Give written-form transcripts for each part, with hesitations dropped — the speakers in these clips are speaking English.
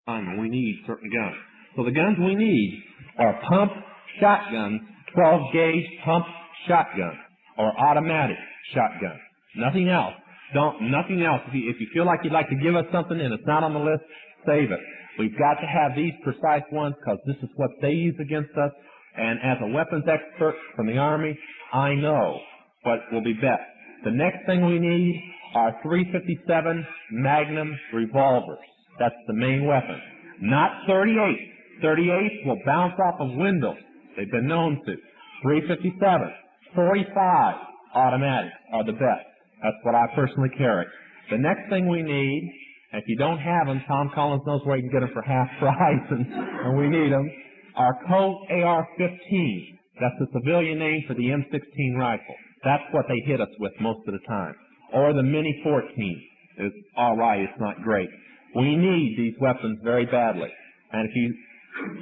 time, we need certain guns. So the guns we need are pump shotguns, 12-gauge pump shotguns, or automatic shotguns. Nothing else. Nothing else. If you feel like you'd like to give us something and it's not on the list, save it. We've got to have these precise ones because this is what they use against us. And as a weapons expert from the Army, I know what will be best. The next thing we need are .357 Magnum revolvers. That's the main weapon. Not .38. .38 will bounce off of windows. They've been known to. .357, .45 automatics are the best. That's what I personally carry. The next thing we need, if you don't have them, Tom Collins knows where you can get them for half price, and we need them, are Colt AR-15. That's the civilian name for the M16 rifle. That's what they hit us with most of the time. Or the Mini 14 is all right, it's not great. We need these weapons very badly. And if you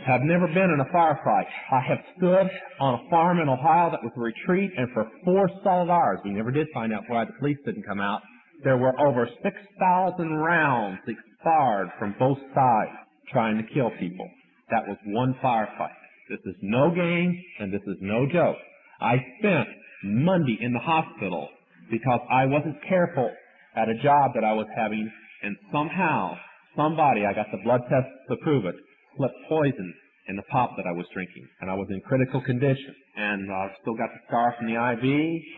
have never been in a firefight, I have stood on a farm in Ohio that was a retreat, and for 4 solid hours, we never did find out why the police didn't come out, there were over 6,000 rounds expired from both sides trying to kill people. That was one firefight. This is no game, and this is no joke. I spent Monday in the hospital because I wasn't careful at a job that I was having, and somehow, somebody, I got the blood test to prove it, slipped poison in the pop that I was drinking, and I was in critical condition. And I still got the scar from the IV.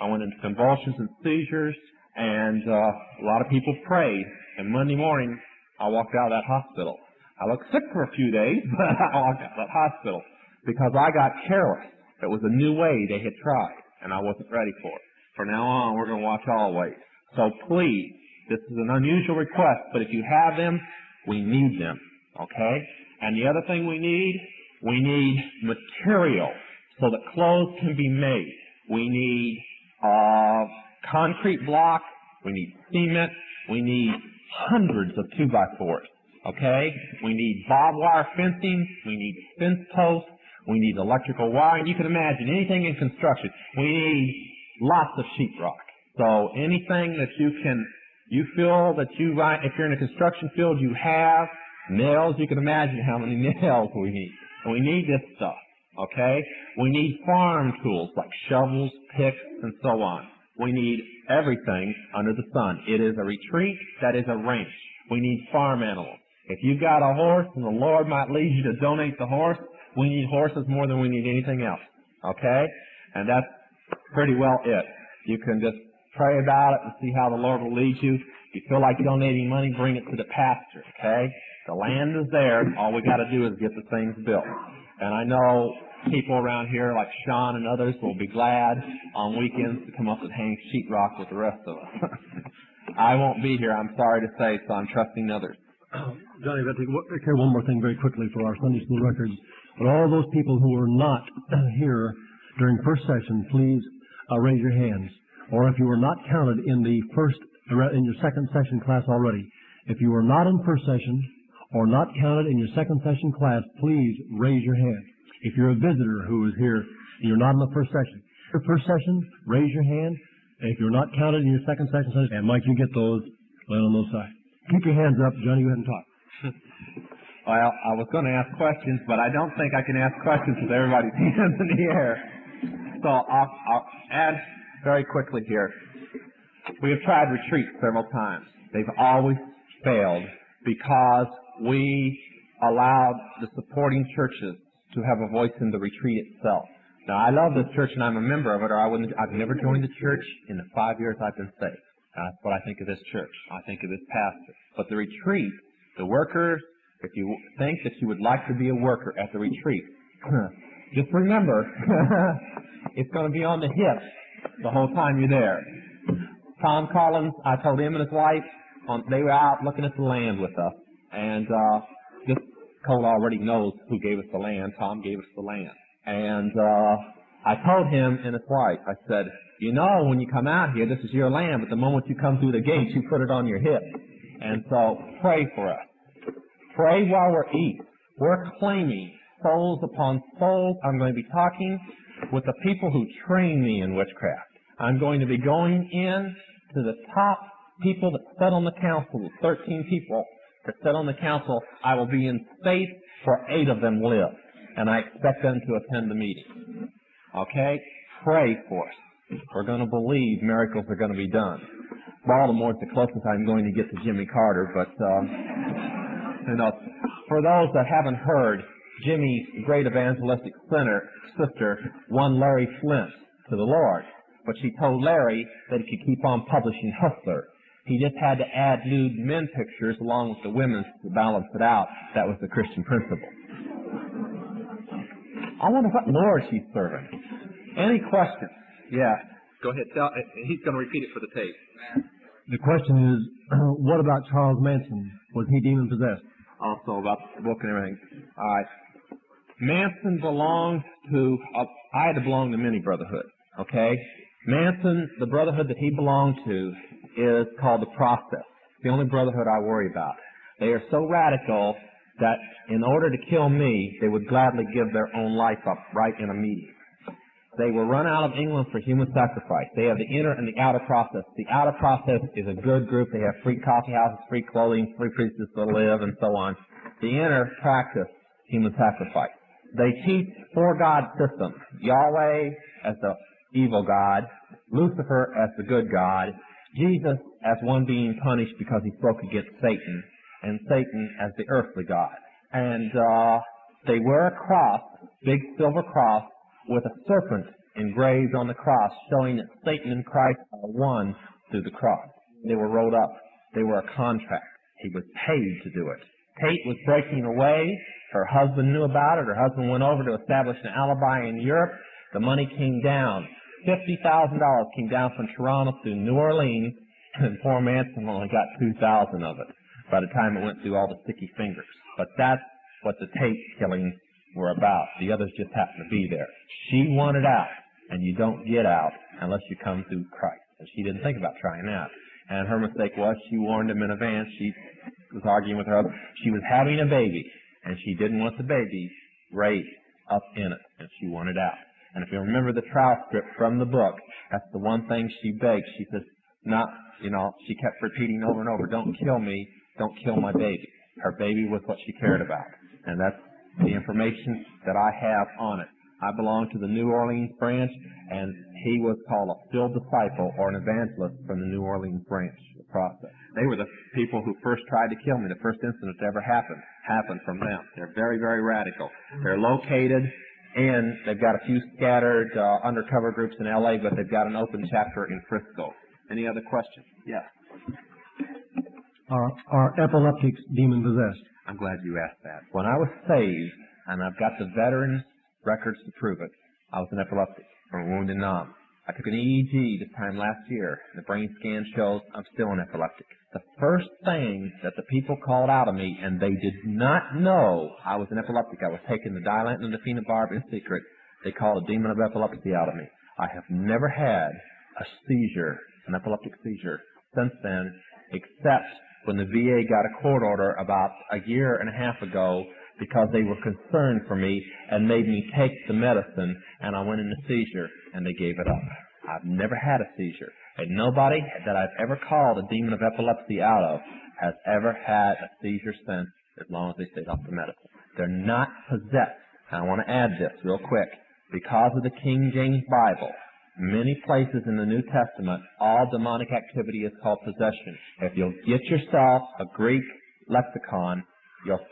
I went into convulsions and seizures, and a lot of people prayed. And Monday morning, I walked out of that hospital. I looked sick for a few days, but I walked out of that hospital because I got careless. It was a new way they had tried, and I wasn't ready for it. From now on, we're going to watch all ways. So please, this is an unusual request, but if you have them, we need them, okay? And the other thing we need material so that clothes can be made. We need concrete block. We need cement. We need hundreds of 2x4s, okay? We need barbed wire fencing. We need fence posts. We need electrical wiring. You can imagine anything in construction. We need lots of sheetrock. So anything that you feel that if you're in a construction field, you have nails. You can imagine how many nails we need. And we need this stuff, okay? We need farm tools like shovels, picks, and so on. We need everything under the sun. It is a retreat that is a ranch. We need farm animals. If you've got a horse and the Lord might lead you to donate the horse, we need horses more than we need anything else, okay? And that's pretty well it. You can just pray about it and see how the Lord will lead you. If you feel like donating money, bring it to the pastor, okay? The land is there. All we got to do is get the things built. And I know people around here like Sean and others will be glad on weekends to come up and hang sheetrock with the rest of us. I won't be here, I'm sorry to say, so I'm trusting others. Johnny, I've got to care one more thing very quickly for our Sunday school records. But all those people who were not here during first session, please raise your hands. Or if you were not counted in your second session class already, if you were not in first session or not counted in your second session class, please raise your hand. If you're a visitor who is here and you're not in the first session, raise your hand. And if you're not counted in your second session, and Mike, you get those, lay on those sides. Keep your hands up. Johnny, go ahead and talk. Well, I was going to ask questions, but I don't think I can ask questions with everybody's hands in the air. So I'll add very quickly here. We have tried retreats several times. They've always failed because we allowed the supporting churches to have a voice in the retreat itself. Now, I love this church and I'm a member of it, or I've never joined the church in the 5 years I've been saved. That's what I think of this church. I think of this pastor. But the retreat, the workers, if you think that you would like to be a worker at the retreat, just remember, it's going to be on the hip the whole time you're there. Tom Collins, I told him and his wife, they were out looking at the land with us. And this Cole already knows who gave us the land. Tom gave us the land. And I told him and his wife, I said, you know, when you come out here, this is your land, but the moment you come through the gate, you put it on your hip. And so pray for us. Pray while we're eating. We're claiming souls upon souls. I'm going to be talking with the people who train me in witchcraft. I'm going to be going in to the top people that sat on the council, 13 people, to sit on the council. I will be in space where 8 of them live, and I expect them to attend the meeting. Okay? Pray for us. We're going to believe miracles are going to be done. Baltimore's the closest I'm going to get to Jimmy Carter, but, for those that haven't heard, Jimmy's great evangelistic sister won Larry Flint to the Lord, but she told Larry that he could keep on publishing Hustler. He just had to add nude men pictures along with the women's to balance it out. That was the Christian principle. I wonder what Lord she's serving. Any questions? Yeah. Go ahead. He's going to repeat it for the tape. The question is, what about Charles Manson? Was he demon-possessed? Also about the book and everything. All right. Manson belonged to, I had to belong to many brotherhoods, okay? Manson, the brotherhood that he belonged to is called the Process. It's the only brotherhood I worry about. They are so radical that in order to kill me, they would gladly give their own life up right in a meeting. They were run out of England for human sacrifice. They have the inner and the outer process. The outer process is a good group. They have free coffee houses, free clothing, free places to live, and so on. The inner practice human sacrifice. They teach four-God system. Yahweh as the evil God, Lucifer as the good God, Jesus as one being punished because he spoke against Satan, and Satan as the earthly God. And they wear a cross, big silver cross, with a serpent engraved on the cross, showing that Satan and Christ are one through the cross. They were rolled up. They were a contract. He was paid to do it. Kate was breaking away. Her husband knew about it. Her husband went over to establish an alibi in Europe. The money came down. $50,000 came down from Toronto to New Orleans, and poor Manson only got $2,000 of it by the time it went through all the sticky fingers. But that's what the Tate killings were about. The others just happened to be there. She wanted out, and you don't get out unless you come through Christ. And she didn't think about trying out. And her mistake was she warned him in advance. She was arguing with her husband. She was having a baby, and she didn't want the baby raised up in it, and she wanted out. And if you remember the trial script from the book, that's the one thing she begged. She says, she kept repeating over and over, don't kill me, don't kill my baby. Her baby was what she cared about. And that's the information that I have on it. I belong to the New Orleans branch, and he was called a still disciple or an evangelist from the New Orleans branch of the Process. They were the people who first tried to kill me. The first incident that ever happened from them. They're very, very radical. They're located in, they've got a few scattered undercover groups in L.A., but they've got an open chapter in Frisco. Any other questions? Yes. Are epileptics demon-possessed? I'm glad you asked that. When I was saved, and I've got the veterans' records to prove it, I was an epileptic from a wound in Nam. I took an EEG this time last year. The brain scan shows I'm still an epileptic. The first thing that the people called out of me, and they did not know I was an epileptic, I was taking the Dilantin and the phenobarb in secret, they called a demon of epilepsy out of me. I have never had a seizure, an epileptic seizure, since then, except when the VA got a court order about a year and a half ago because they were concerned for me and made me take the medicine, and I went into seizure, and they gave it up. I've never had a seizure, and nobody that I've ever called a demon of epilepsy out of has ever had a seizure since, as long as they stayed off the medicine. They're not possessed. And I want to add this real quick. Because of the King James Bible, many places in the New Testament, all demonic activity is called possession. If you'll get yourself a Greek lexicon,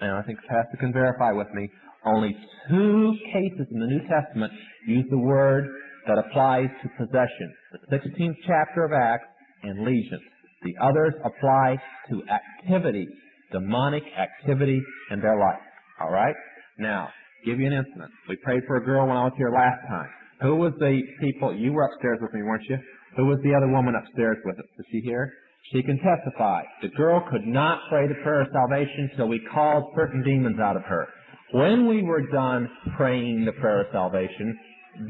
and I think Pastor can verify with me, only 2 cases in the New Testament use the word that applies to possession. The 16th chapter of Acts and legions. The others apply to activity, demonic activity in their life. All right? Now, give you an incident. We prayed for a girl when I was here last time. Who was the people? You were upstairs with me, weren't you? Who was the other woman upstairs with us? Is she here? She can testify. The girl could not pray the prayer of salvation till we called certain demons out of her. When we were done praying the prayer of salvation,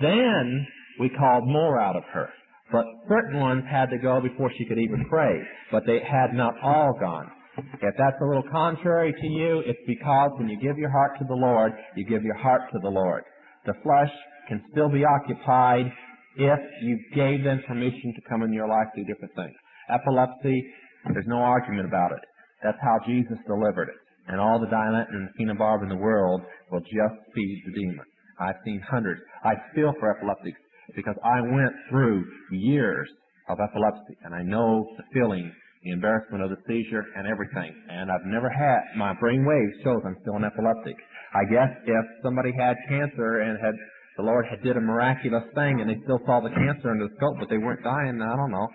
then we called more out of her. But certain ones had to go before she could even pray. But they had not all gone. If that's a little contrary to you, it's because when you give your heart to the Lord, you give your heart to the Lord. The flesh can still be occupied if you gave them permission to come in your life, do different things. Epilepsy, there's no argument about it. That's how Jesus delivered it. And all the diamantin and phenobarb in the world will just feed the demon. I've seen hundreds. I feel for epileptics because I went through years of epilepsy, and I know the feeling, the embarrassment of the seizure and everything. And I've never had, my brain waves shows I'm still an epileptic. I guess if somebody had cancer and the Lord had did a miraculous thing and they still saw the cancer under the scope, but they weren't dying, I don't know.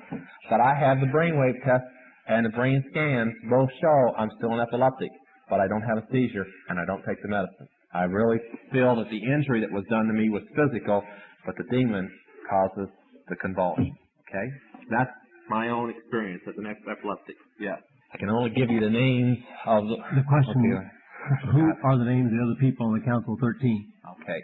But I have the brainwave test and the brain scans both show I'm still an epileptic, but I don't have a seizure and I don't take the medicine. I really feel that the injury that was done to me was physical, but the demon causes the convulsion. Okay? That's my own experience as an epileptic. Yes. I can only give you the names of the question. Okay. Who are the names of the other people on the Council 13? Okay.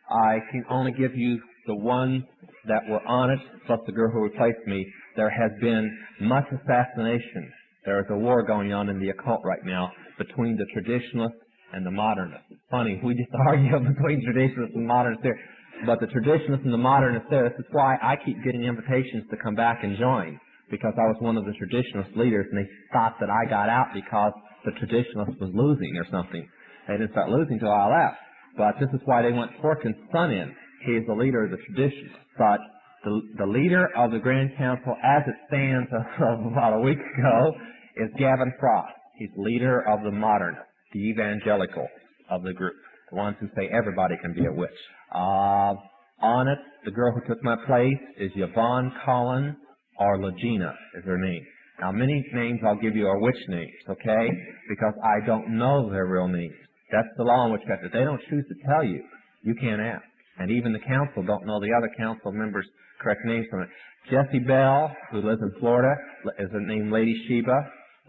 I can only give you the ones that were on it, plus the girl who replaced me. There has been much assassination. There is a war going on in the occult right now between the traditionalists and the modernists. It's funny, we just argue between traditionalists and modernists there. But the traditionalists and the modernists there, this is why I keep getting invitations to come back and join, because I was one of the traditionalist leaders, and they thought that I got out because the traditionalist was losing or something. They didn't start losing until I left. But this is why they want Porkin's son in. He is the leader of the traditionalists. But the leader of the Grand Council, as it stands about a week ago, is Gavin Frost. He's leader of the modernists, the evangelicals of the group, the ones who say everybody can be a witch. On it, the girl who took my place is Yvonne Collins, or Legina is her name. Now, many names I'll give you are witch names, okay? Because I don't know their real names. That's the law in witchcraft. If they don't choose to tell you, you can't ask. And even the council don't know the other council members' correct names from it. Jezebel, who lives in Florida, is her name Lady Sheba.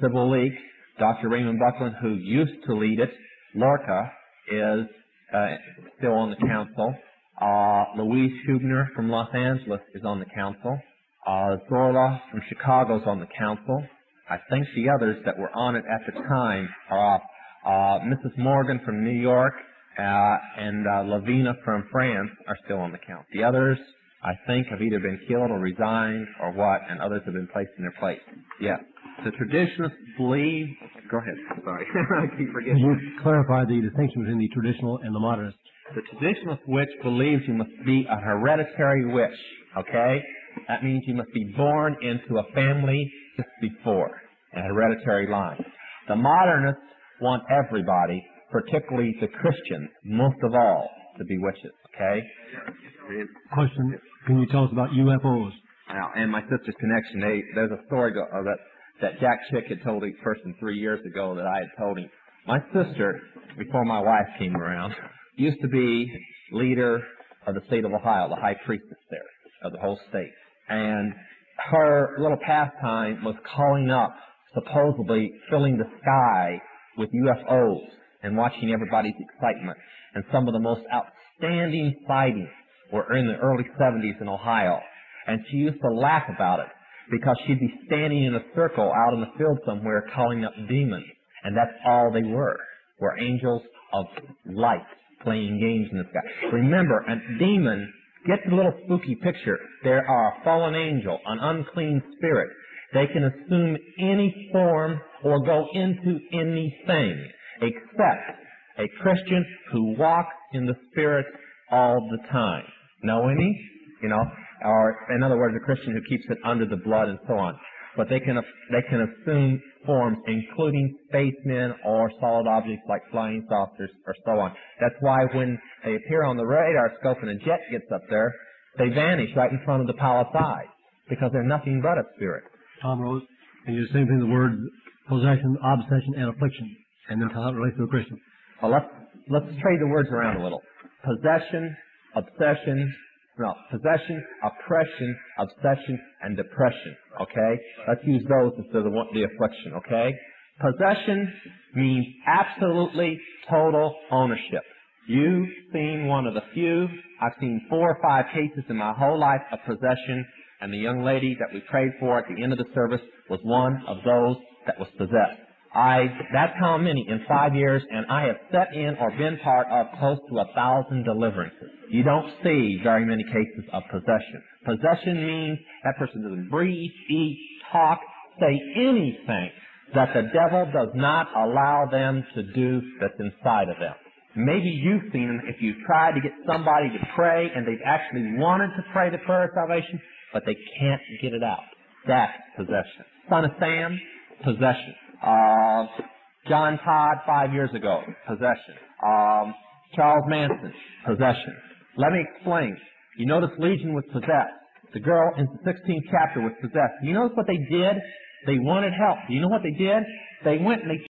Sybil Leak, Dr. Raymond Buckland, who used to lead it. Lorca is still on the council. Louise Hubner from Los Angeles is on the council. Zorla from Chicago is on the council. I think the others that were on it at the time are off. Mrs. Morgan from New York and Lavina from France are still on the council. The others, I think, have either been killed or resigned or what, and others have been placed in their place. Yeah. The traditionalists believe... Go ahead. Sorry. I keep forgetting. Can you clarify the distinction between the traditional and the modernist? The traditionalist witch believes you must be a hereditary witch, okay? That means you must be born into a family just before, a hereditary line. The modernists want everybody, particularly the Christians, most of all, to be witches, okay? Question, can you tell us about UFOs? Now, and my sister's connection, there's a story that Jack Chick had told each person 3 years ago that I had told him. My sister, before my wife came around, used to be leader of the state of Ohio, the high priestess there of the whole state. And her little pastime was calling up, supposedly filling the sky with UFOs and watching everybody's excitement. And some of the most outstanding sightings were in the early 70s in Ohio. And she used to laugh about it because she'd be standing in a circle out in the field somewhere calling up demons. And that's all they were angels of light playing games in the sky. Remember, a demon, get the little spooky picture. There are a fallen angel, an unclean spirit. They can assume any form or go into anything except a Christian who walks in the Spirit all the time. Know any? You know, or in other words, a Christian who keeps it under the blood and so on. But they can assume forms, including spacemen or solid objects like flying saucers or so on. That's why when they appear on the radar scope and a jet gets up there, they vanish right in front of the palace eye because they're nothing but a spirit. Tom Rose, and you're saying the word possession, obsession, and affliction, and then how it relates to a Christian. Well, let's trade the words around a little. Possession, oppression, obsession, and depression, okay? Let's use those instead of the affliction, okay? Possession means absolutely total ownership. You've seen one of the few. I've seen 4 or 5 cases in my whole life of possession, and the young lady that we prayed for at the end of the service was one of those that was possessed. That's how many in 5 years, and I have sat in or been part of close to 1,000 deliverances. You don't see very many cases of possession. Possession means that person doesn't breathe, eat, talk, say anything that the devil does not allow them to do that's inside of them. Maybe you've seen them if you've tried to get somebody to pray and they've actually wanted to pray the prayer of salvation, but they can't get it out. That's possession. Son of Sam, possession. John Todd 5 years ago, possession. Charles Manson, possession. Let me explain. You notice Legion was possessed. The girl in the 16th chapter was possessed. You notice what they did? They wanted help. Do you know what they did? They went and they